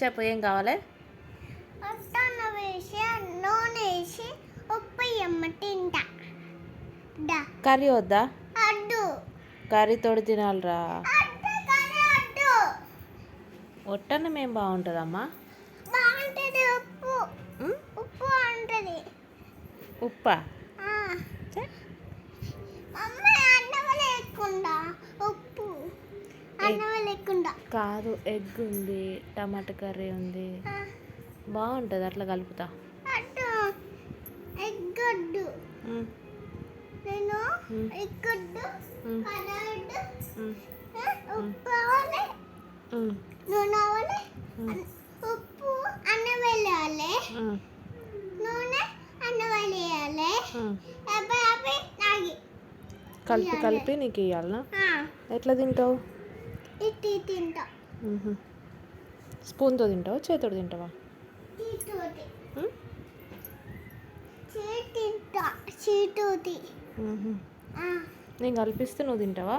చెప్పు ఏం కావాలి? అట్టన వేసి నూనె వేసి ఉప్పు ఎమ్మ తింటా. కర్రీ వద్దా? అడ్డు కర్రీ తోడు తినాలిరా. అడ్డు కర్రీ అడ్డు ఒట్టన్నం ఏం బాగుంటుందమ్మా? బాగుంటుంది. ఉప్పు ఉప్పు బాగుంటుంది. ఉప్పా? ఛే, అమ్మ అన్నం లేకుండా ఉప్పు అన్నం లేకుండా కాదు, ఎగ్ ఉంది, టమాటా కర్రీ ఉంది, బాగుంటుంది అట్లా కలుపుతా. అడ్డు ఎగ్గొడ్డు నేను ఎగ్గొడ్డు కలర్డు ఉప్పు కావాలి, నూనె కావాలి, ఉప్పు అన్నం వేయాలి, నూనె అన్నం వేయాలి, అవి నాగి కలిపి కలిపి నీకు ఇవ్వాలనా? ఎట్లా తింటావు? ఇట్టి తింటా. స్పూన్తో తింటావా, చేతితో తింటావా? చీటోటి చీటింటా చీటోటి నేను కల్పిస్తే నువ్వు తింటావా?